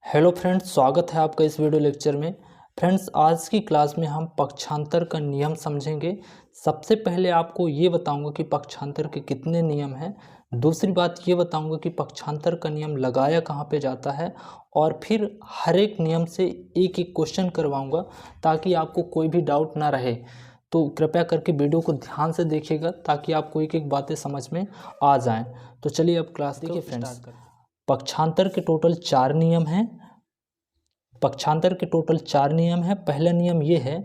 Hello friends, स्वागत है आपका इस वीडियो लेक्चर में। फ्रेंड्स, आज की क्लास में हम पक्षांतर का नियम समझेंगे। सबसे पहले आपको ये बताऊंगा कि पक्षांतर के कितने नियम हैं। दूसरी बात ये बताऊंगा कि पक्षांतर का नियम लगाया कहाँ पे जाता है, और फिर हर एक नियम से एक एक क्वेश्चन करवाऊंगा ताकि आपको कोई भी डाउट ना रहे। तो कृपया करके वीडियो को ध्यान से देखिएगा ताकि आपको एक एक बातें समझ में आ जाएँ। तो चलिए अब क्लास देखिए फ्रेंड्स। पक्षांतर के टोटल 4 नियम हैं। पक्षांतर के टोटल 4 नियम हैं। पहला नियम ये है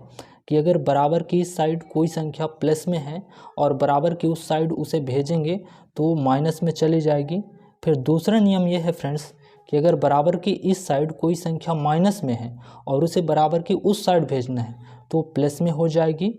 कि अगर बराबर की इस साइड कोई संख्या प्लस में है और बराबर की उस साइड उसे भेजेंगे तो माइनस में चली जाएगी। फिर दूसरा नियम ये है फ्रेंड्स कि अगर बराबर की इस साइड कोई संख्या माइनस में है और उसे बराबर की उस साइड भेजना है तो प्लस में हो जाएगी।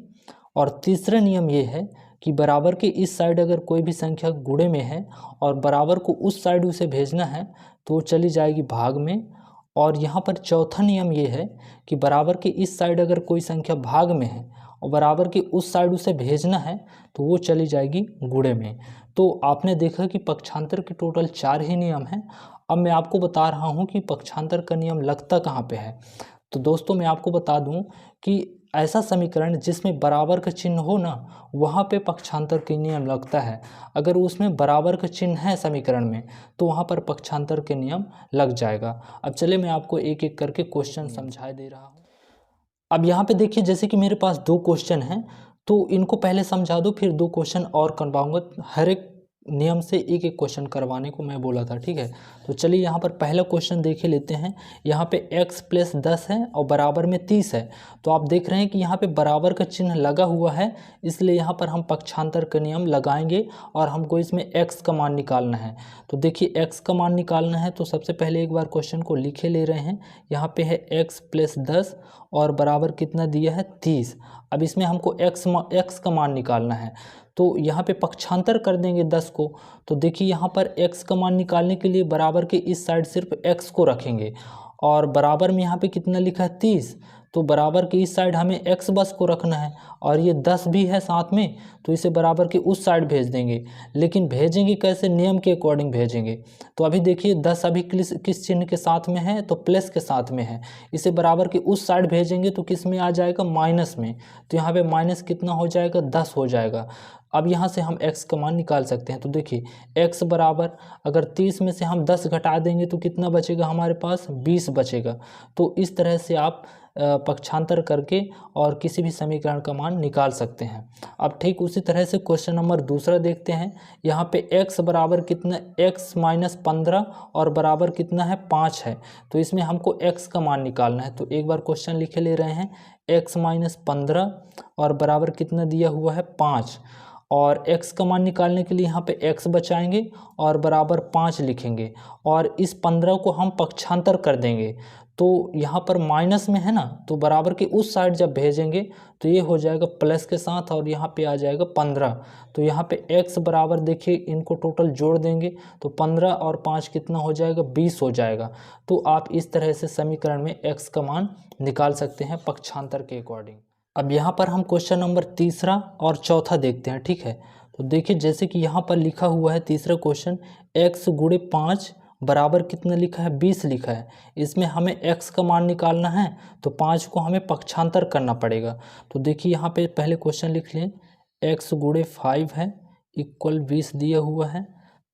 और तीसरा नियम ये है कि बराबर के इस साइड अगर कोई भी संख्या गुणे में है और बराबर को उस साइड उसे भेजना है तो चली जाएगी भाग में। और यहाँ पर चौथा नियम ये है कि बराबर के इस साइड अगर कोई संख्या भाग में है और बराबर की उस साइड उसे भेजना है तो वो चली जाएगी गुणे में। तो आपने देखा कि पक्षांतर के टोटल 4 ही नियम हैं। अब मैं आपको बता रहा हूँ कि पक्षांतर का नियम लगता कहाँ पे है। तो दोस्तों, मैं आपको बता दूं कि ऐसा समीकरण जिसमें बराबर का चिन्ह हो ना, वहाँ पे पक्षांतर के नियम लगता है। अगर उसमें बराबर का चिन्ह है समीकरण में तो वहाँ पर पक्षांतर के नियम लग जाएगा। अब चलिए मैं आपको एक एक करके क्वेश्चन समझा दे रहा हूँ। अब यहाँ पे देखिए, जैसे कि मेरे पास 2 क्वेश्चन हैं तो इनको पहले समझा दो, फिर 2 क्वेश्चन और करवाऊंगा। हर एक नियम से एक एक क्वेश्चन करवाने को मैं बोला था, ठीक है। तो चलिए यहाँ पर पहला क्वेश्चन देख लेते हैं। यहाँ पे x + 10 है और बराबर में 30 है। तो आप देख रहे हैं कि यहाँ पे बराबर का चिन्ह लगा हुआ है, इसलिए यहाँ पर हम पक्षांतर का नियम लगाएंगे और हमको इसमें x का मान निकालना है। तो देखिए, x का मान निकालना है तो सबसे पहले एक बार क्वेश्चन को लिखे ले रहे हैं। यहाँ पे है x + 10 और बराबर कितना दिया है 30। अब इसमें हमको x का मान निकालना है तो यहाँ पे पक्षांतर कर देंगे 10 को। तो देखिए, यहाँ पर x का मान निकालने के लिए बराबर के इस साइड सिर्फ x को रखेंगे और बराबर में यहाँ पे कितना लिखा है 30। तो बराबर के इस साइड हमें x बस को रखना है और ये 10 भी है साथ में, तो इसे बराबर के उस साइड भेज देंगे। लेकिन भेजेंगे कैसे? नियम के अकॉर्डिंग भेजेंगे। तो अभी देखिए 10 अभी किस चिन्ह के साथ में है? तो प्लस के साथ में है। इसे बराबर के उस साइड भेजेंगे तो किस में आ जाएगा? माइनस में। तो यहाँ पे माइनस कितना हो जाएगा? 10 हो जाएगा। अब यहाँ से हम x का मान निकाल सकते हैं। तो देखिए, x बराबर अगर 30 में से हम 10 घटा देंगे तो कितना बचेगा हमारे पास? 20 बचेगा। तो इस तरह से आप पक्षांतर करके और किसी भी समीकरण का मान निकाल सकते हैं। अब ठीक उसी तरह से क्वेश्चन नंबर दूसरा देखते हैं। यहाँ पे x बराबर कितना? x - 15 और बराबर कितना है? 5 है। तो इसमें हमको x का मान निकालना है। तो एक बार क्वेश्चन लिखे ले रहे हैं। x - 15 और बराबर कितना दिया हुआ है? 5। और x का मान निकालने के लिए यहाँ पे x बचाएंगे और बराबर 5 लिखेंगे और इस 15 को हम पक्षांतर कर देंगे। तो यहाँ पर माइनस में है ना, तो बराबर के उस साइड जब भेजेंगे तो ये हो जाएगा प्लस के साथ और यहाँ पे आ जाएगा 15। तो यहाँ पे x बराबर देखिए, इनको टोटल जोड़ देंगे तो 15 और 5 कितना हो जाएगा? 20 हो जाएगा। तो आप इस तरह से समीकरण में x का मान निकाल सकते हैं पक्षांतर के अकॉर्डिंग। अब यहाँ पर हम क्वेश्चन नंबर तीसरा और चौथा देखते हैं, ठीक है। तो देखिए, जैसे कि यहाँ पर लिखा हुआ है तीसरा क्वेश्चन, x × 5 बराबर कितना लिखा है? 20 लिखा है। इसमें हमें x का मान निकालना है तो 5 को हमें पक्षांतर करना पड़ेगा। तो देखिए, यहाँ पे पहले क्वेश्चन लिख लें, x × 5 है इक्वल 20 दिया हुआ है।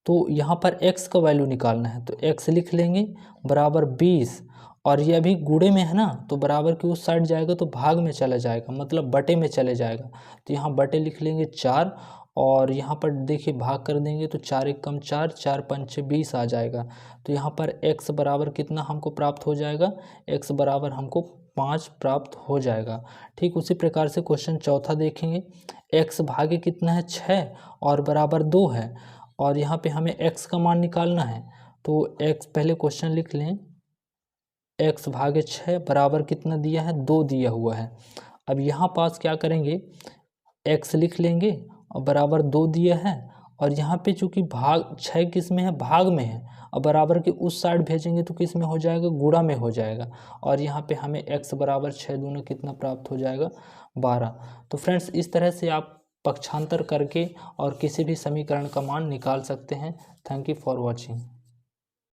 तो यहाँ पर x का वैल्यू निकालना है तो x लिख लेंगे बराबर 20। और ये अभी गुणे में है ना, तो बराबर की उस साइड जाएगा तो भाग में चला जाएगा, मतलब बटे में चले जाएगा। तो यहाँ बटे लिख लेंगे 4 और यहाँ पर देखिए भाग कर देंगे तो 4 × 1 = 4, 4 × 5 = 20 आ जाएगा। तो यहाँ पर x बराबर कितना हमको प्राप्त हो जाएगा? x बराबर हमको 5 प्राप्त हो जाएगा। ठीक उसी प्रकार से क्वेश्चन चौथा देखेंगे। x भागे कितना है? 6 और बराबर 2 है और यहाँ पे हमें x का मान निकालना है। तो x पहले क्वेश्चन लिख लें, x भागे 6 बराबर कितना दिया है? 2 दिया हुआ है। अब यहाँ पास क्या करेंगे? x लिख लेंगे और बराबर 2 दिया है और यहाँ पे चूंकि भाग 6 किस में है? भाग में है और बराबर के उस साइड भेजेंगे तो किस में हो जाएगा? गुणा में हो जाएगा। और यहाँ पे हमें x बराबर 6 दूना कितना प्राप्त हो जाएगा? 12। तो फ्रेंड्स, इस तरह से आप पक्षांतर करके और किसी भी समीकरण का मान निकाल सकते हैं। Thank you for watching.